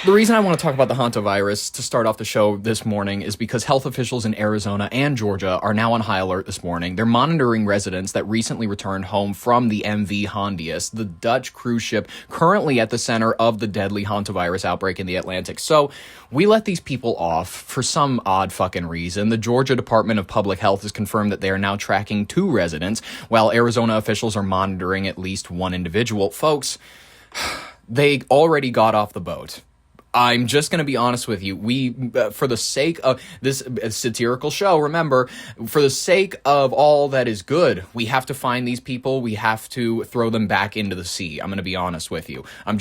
The reason I want to talk about the Hantavirus to start off the show this morning is because health officials in Arizona and Georgia are now on high alert this morning. They're monitoring residents that recently returned home from the MV Hondius, the Dutch cruise ship currently at the center of the deadly Hantavirus outbreak in the Atlantic. So we let these people off for some odd fucking reason. The Georgia Department of Public Health has confirmed that they are now tracking 2 residents, while Arizona officials are monitoring at least 1 individual. Folks, they already got off the boat. I'm just going to be honest with you. We, for the sake of this satirical show, remember, for the sake of all that is good, we have to find these people. We have to throw them back into the sea. I'm going to be honest with you. I'm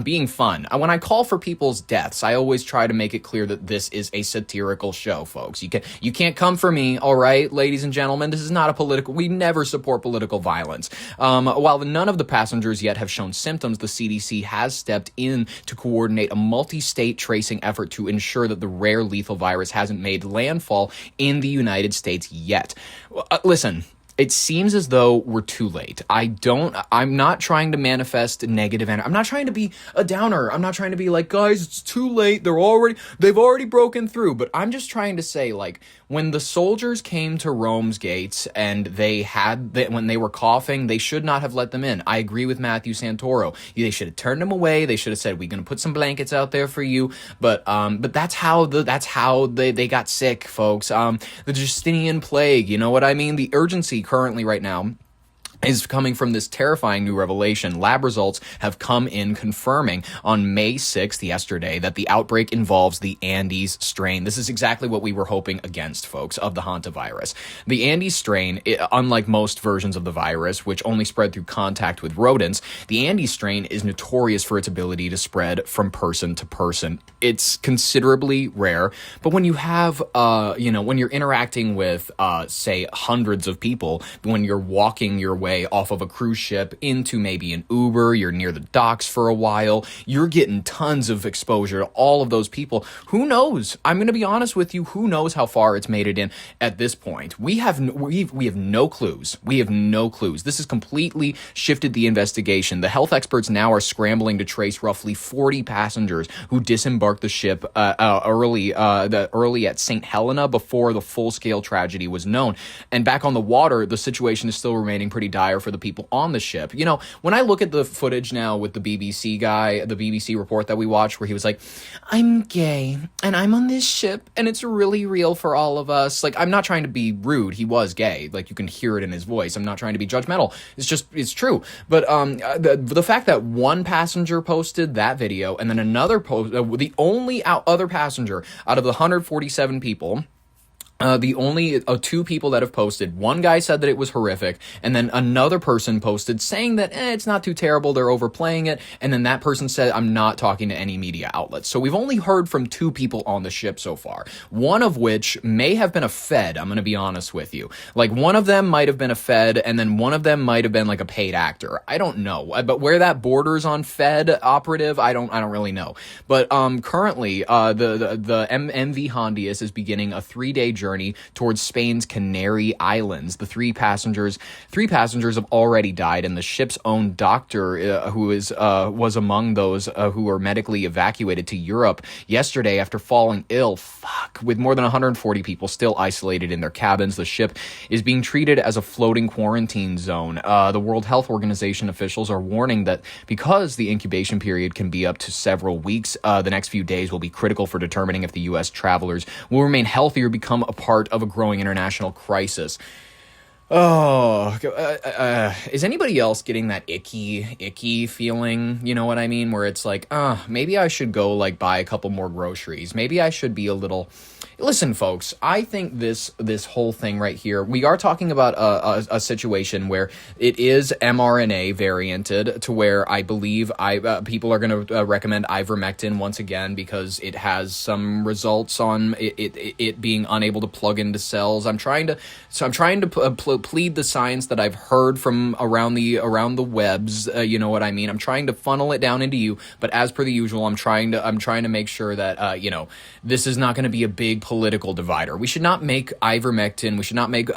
being fun. When I call for people's deaths, I always try to make it clear that this is a satirical show, folks. You can't come for me, all right, ladies and gentlemen. This is not a political. We never support political violence. While none of the passengers yet have shown symptoms, the CDC has stepped in to coordinate a multi-state tracing effort to ensure that the rare lethal virus hasn't made landfall in the United States yet. Listen, it seems as though we're too late. I'm not trying to manifest negative energy. I'm not trying to be a downer. I'm not trying to be like, guys, it's too late. They've already broken through. But I'm just trying to say, like, when the soldiers came to Rome's gates and when they were coughing, they should not have let them in. I agree with Matthew Santoro. They should have turned them away. They should have said, we're going to put some blankets out there for you. But that's how they got sick, folks. The Justinian plague, you know what I mean? The urgency currently right now is coming from this terrifying new revelation. Lab results have come in confirming on May 6th, yesterday, that the outbreak involves the Andes strain. This is exactly what we were hoping against, folks, of the Hantavirus. The Andes strain, unlike most versions of the virus, which only spread through contact with rodents, the Andes strain is notorious for its ability to spread from person to person. It's considerably rare, but when you have, when you're interacting with, say, hundreds of people, when you're walking your way off of a cruise ship into maybe an Uber, you're near the docks for a while, you're getting tons of exposure to all of those people. Who knows? I'm going to be honest with you. Who knows how far it's made it in at this point? We have no clues. We have no clues. This has completely shifted the investigation. The health experts now are scrambling to trace roughly 40 passengers who disembarked the ship early at St. Helena before the full-scale tragedy was known. And back on the water, the situation is still remaining pretty dire for the people on the ship. You know, when I look at the footage now with the BBC guy, the BBC report that we watched, where he was like, I'm gay and I'm on this ship and it's really real for all of us. Like, I'm not trying to be rude. He was gay. Like, you can hear it in his voice. I'm not trying to be judgmental. It's true. But the fact that one passenger posted that video and then another the only other passenger out of the 147 people, the only 2 people that have posted, one guy said that it was horrific, and then another person posted saying that it's not too terrible, they're overplaying it, and then that person said, I'm not talking to any media outlets. So we've only heard from 2 people on the ship so far, one of which may have been a Fed, I'm going to be honest with you. Like, one of them might have been a Fed, and then one of them might have been like a paid actor. I don't know, but where that borders on Fed operative, I don't really know. But currently, the MV Hondius is beginning a 3-day journey towards Spain's Canary Islands. The 3 passengers have already died, and the ship's own doctor, who was among those who were medically evacuated to Europe yesterday after falling ill. With more than 140 people still isolated in their cabins, the ship is being treated as a floating quarantine zone. The World Health Organization officials are warning that because the incubation period can be up to several weeks, the next few days will be critical for determining if the U.S. travelers will remain healthy or become a part of a growing international crisis. Is anybody else getting that icky feeling? You know what I mean? Where it's like, maybe I should go like buy a couple more groceries. Maybe I should be a little. Listen, folks, I think this whole thing right here, we are talking about a situation where it is mRNA varianted to where I believe people are going to recommend ivermectin once again because it has some results on it being unable to plug into cells. I'm trying to plead the science that I've heard from around the webs. You know what I mean? I'm trying to funnel it down into you, but as per the usual, I'm trying to make sure that this is not going to be a big political divider. We should not make ivermectin, we should not make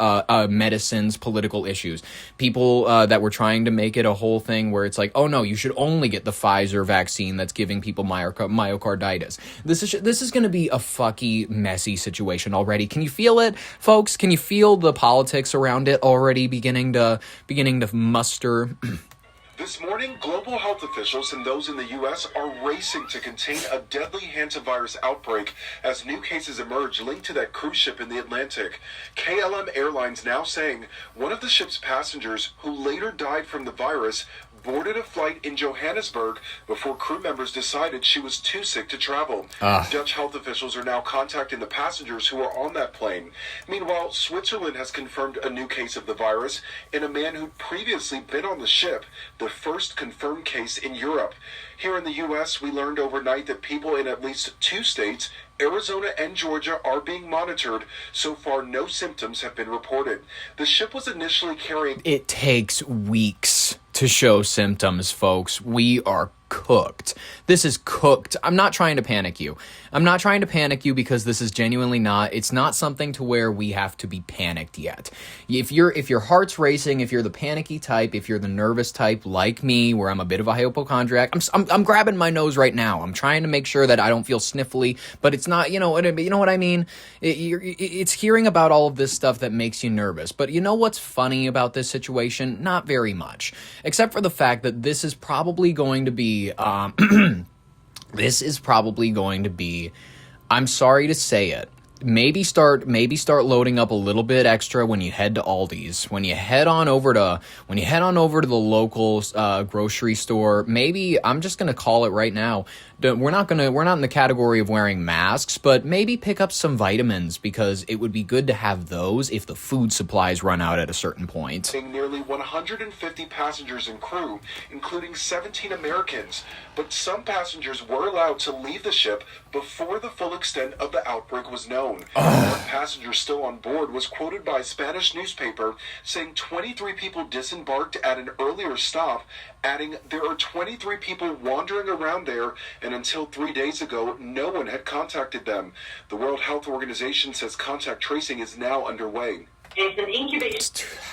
medicines political issues. People that were trying to make it a whole thing where it's like, oh no, you should only get the Pfizer vaccine that's giving people myocarditis. This is going to be a fucking messy situation already. Can you feel it, folks? Can you feel the politics around it already beginning to muster? This morning, global health officials and those in the U.S. are racing to contain a deadly hantavirus outbreak as new cases emerge linked to that cruise ship in the Atlantic. KLM Airlines now saying one of the ship's passengers, who later died from the virus, boarded a flight in Johannesburg before crew members decided she was too sick to travel. Dutch health officials are now contacting the passengers who are on that plane. Meanwhile, Switzerland has confirmed a new case of the virus in a man who'd previously been on the ship, the first confirmed case in Europe. Here in the U.S., we learned overnight that people in at least 2 states, Arizona and Georgia, are being monitored. So far, no symptoms have been reported. The ship was initially carrying... It takes weeks to show symptoms, folks. We are cooked. This is cooked. I'm not trying to panic you. I'm not trying to panic you because this is genuinely not. It's not something to where we have to be panicked yet. If your heart's racing, if you're the panicky type, if you're the nervous type like me, where I'm a bit of a hypochondriac, I'm grabbing my nose right now. I'm trying to make sure that I don't feel sniffly, but it's not. You know what I mean? It's hearing about all of this stuff that makes you nervous. But you know what's funny about this situation? Not very much, except for the fact that this is probably going to be. This is probably going to be, I'm sorry to say it, maybe start loading up a little bit extra when you head to Aldi's, when you head on over to the local grocery store. Maybe I'm just gonna call it right now. We're not in the category of wearing masks, but maybe pick up some vitamins, because it would be good to have those if the food supplies run out at a certain point. Nearly 150 passengers and crew, including 17 Americans, but some passengers were allowed to leave the ship before the full extent of the outbreak was known. One passenger still on board was quoted by a Spanish newspaper saying 23 people disembarked at an earlier stop, adding, "There are 23 people wandering around there, and until 3 days ago, no one had contacted them." The World Health Organization says contact tracing is now underway. It's an incubation.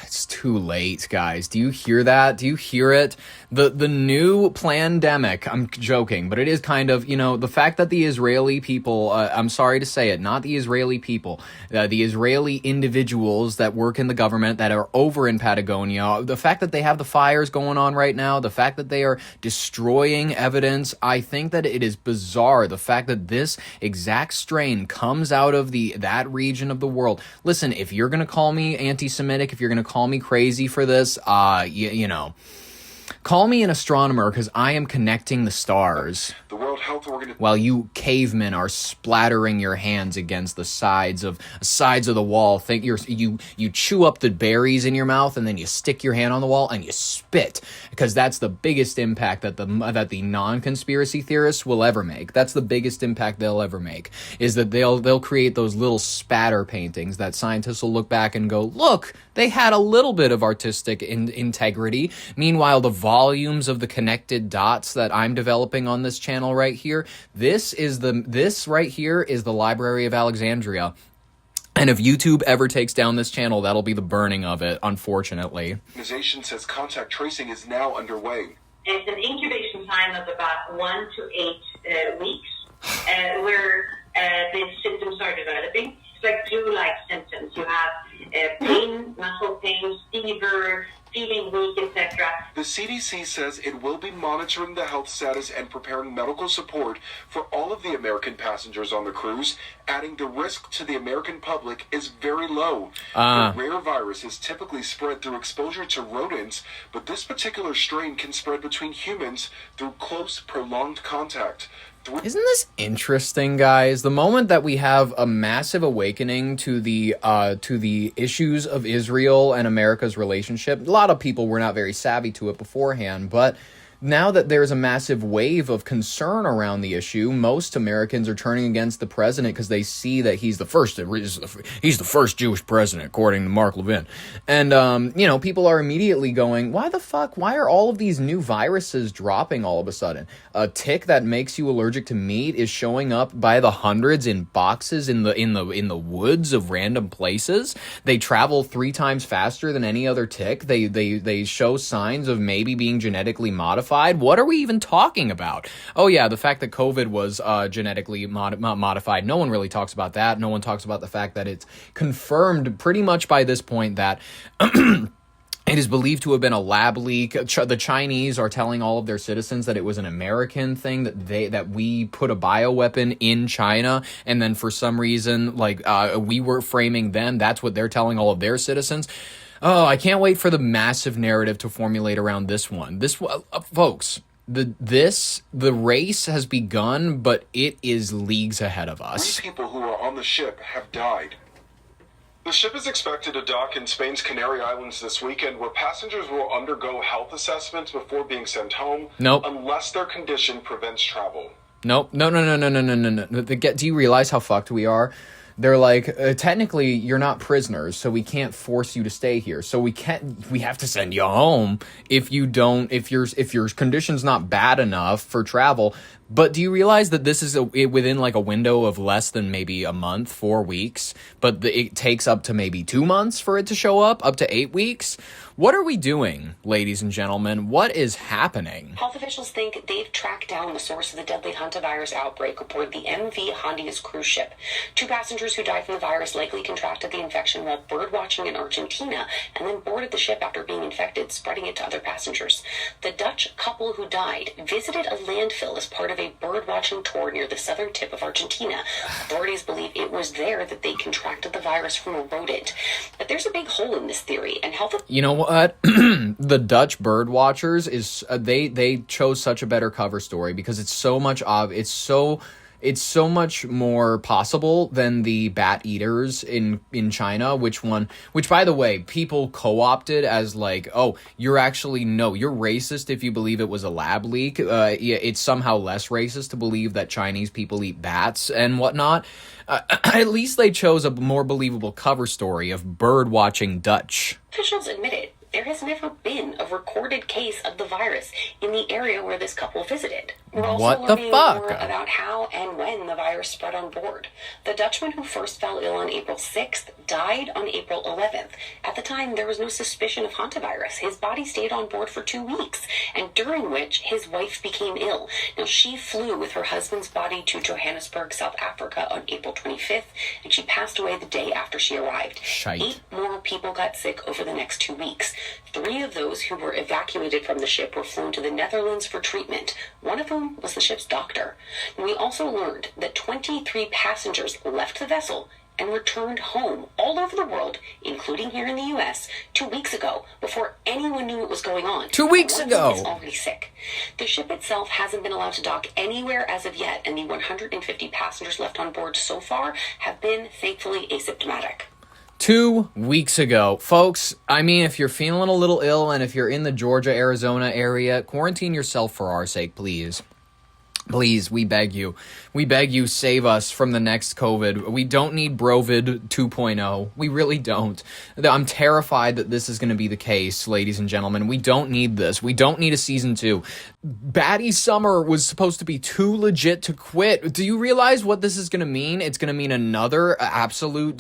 It's too late, guys. Do you hear that? Do you hear it? The new plandemic. I'm joking, but it is kind of, the fact that the Israeli people, I'm sorry to say it, not the Israeli people, the Israeli individuals that work in the government that are over in Patagonia, the fact that they have the fires going on right now, the fact that they are destroying evidence, I think that it is bizarre. The fact that this exact strain comes out of that region of the world. Listen, if you're going to call me anti-Semitic, if you're going to call me crazy for this, call me an astronomer, because I am connecting the stars. The World Health Organization, while you cavemen are splattering your hands against the sides of the wall. Think you chew up the berries in your mouth, and then you stick your hand on the wall and you spit, because that's the biggest impact that the non-conspiracy theorists will ever make. That's the biggest impact they'll ever make, is that they'll create those little spatter paintings that scientists will look back and go, look, they had a little bit of artistic integrity. Meanwhile, the volumes of the connected dots that I'm developing on this channel right here, this right here is the Library of Alexandria. And if YouTube ever takes down this channel, that'll be the burning of it, unfortunately. The organization says contact tracing is now underway. It's an incubation time of about 1 to 8 weeks, where the symptoms are developing. It's like flu-like symptoms. You have pain, muscle pain, fever, feeling weak, etc. The CDC says it will be monitoring the health status and preparing medical support for all of the American passengers on the cruise, adding the risk to the American public is very low. The rare virus is typically spread through exposure to rodents, but this particular strain can spread between humans through close, prolonged contact. Isn't this interesting, guys? The moment that we have a massive awakening to the issues of Israel and America's relationship, a lot of people were not very savvy to it beforehand, but now that there's a massive wave of concern around the issue, most Americans are turning against the president because they see that he's the first Jewish president, according to Mark Levin. And, people are immediately going, why the fuck? Why are all of these new viruses dropping all of a sudden? A tick that makes you allergic to meat is showing up by the hundreds in boxes in the woods of random places. They travel 3 times faster than any other tick. They show signs of maybe being genetically modified. What are we even talking about? Oh yeah, the fact that COVID was genetically modified. No one really talks about that. No one talks about the fact that it's confirmed pretty much by this point that it is believed to have been a lab leak. The Chinese are telling all of their citizens that it was an American thing, that we put a bioweapon in China, and then for some reason, we were framing them. That's what they're telling all of their citizens. Oh, I can't wait for the massive narrative to formulate around this one. Folks, the race has begun, but it is leagues ahead of us. 3 people who are on the ship have died. The ship is expected to dock in Spain's Canary Islands this weekend, where passengers will undergo health assessments before being sent home. Nope. Unless their condition prevents travel. Nope. No. Do you realize how fucked we are? They're like, technically, you're not prisoners, so we can't force you to stay here. So we have to send you home if your condition's not bad enough for travel. But do you realize that this is within like a window of less than maybe a month, 4 weeks, but it takes up to maybe 2 months for it to show up to 8 weeks? What are we doing, ladies and gentlemen? What is happening? Health officials think they've tracked down the source of the deadly Hantavirus outbreak aboard the MV Hondias cruise ship. 2 passengers who died from the virus likely contracted the infection while birdwatching in Argentina and then boarded the ship after being infected, spreading it to other passengers. The Dutch couple who died visited a landfill as part of a birdwatching tour near the southern tip of Argentina. Authorities believe it was there that they contracted the virus from a rodent. But there's a big hole in this theory, and You know what? The Dutch bird watchers they chose such a better cover story because it's so much it's so much more possible than the bat eaters in China, which by the way, people co-opted as like, oh, you're racist if you believe it was a lab leak. It's somehow less racist to believe that Chinese people eat bats and whatnot. At least they chose a more believable cover story of bird watching Dutch. officials admitted there has never been a recorded case of the virus in the area where this couple visited. We're also learning more about how and when the virus spread on board. The Dutchman who first fell ill on April 6th died on April 11th. At the time, there was no suspicion of hantavirus. His body stayed on board for 2 weeks, and during which his wife became ill. Now, she flew with her husband's body to Johannesburg, South Africa on April 25th, and she passed away the day after she arrived. Shite. 8 more people got sick over the next 2 weeks. 3 of those who were evacuated from the ship were flown to the Netherlands for treatment. One of whom was the ship's doctor. We also learned that 23 passengers left the vessel and returned home all over the world, including here in the U.S., 2 weeks ago, before anyone knew what was going on. 2 weeks ago! One is already sick. The ship itself hasn't been allowed to dock anywhere as of yet, and the 150 passengers left on board so far have been, thankfully, asymptomatic. 2 weeks ago. Folks, I mean, if you're feeling a little ill and if you're in the Georgia, Arizona area, quarantine yourself for our sake, please. Please, we beg you. We beg you, save us from the next COVID. We don't need Brovid 2.0. We really don't. I'm terrified that this is going to be the case, ladies and gentlemen. We don't need this. We don't need a season 2. Batty Summer was supposed to be too legit to quit. Do you realize what this is going to mean? It's going to mean another absolute,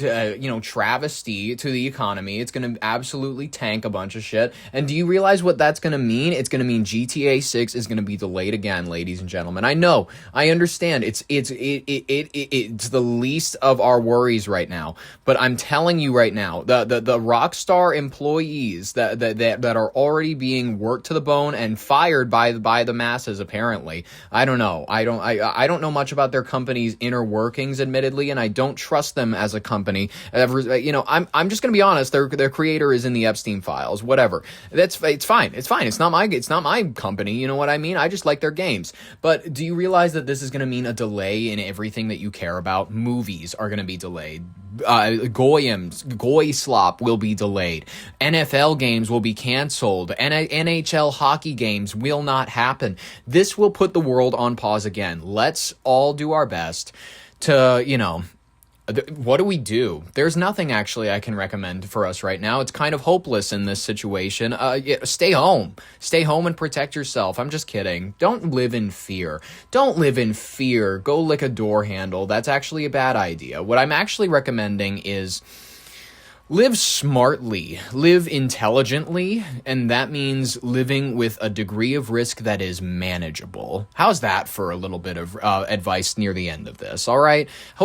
travesty to the economy. It's going to absolutely tank a bunch of shit. And do you realize what that's going to mean? It's going to mean GTA 6 is going to be delayed again, ladies and gentlemen. I know. I understand. It's the least of our worries right now. But I'm telling you right now, the Rockstar employees that are already being worked to the bone and fired by the masses, apparently. I don't know. I don't know much about their company's inner workings, admittedly, and I don't trust them as a company. I'm just gonna be honest. Their creator is in the Epstein files. Whatever. It's fine. It's fine. It's not my company. You know what I mean? I just like their games. But do you realize that this is going to mean a delay in everything that you care about? Movies are going to be delayed. Goy slop will be delayed. NFL games will be canceled. NHL hockey games will not happen. This will put the world on pause again. Let's all do our best to, what do we do? There's nothing actually I can recommend for us right now. It's kind of hopeless in this situation. Stay home. Stay home and protect yourself. I'm just kidding. Don't live in fear. Don't live in fear. Go lick a door handle. That's actually a bad idea. What I'm actually recommending is live smartly, live intelligently, and that means living with a degree of risk that is manageable. How's that for a little bit of advice near the end of this? All right.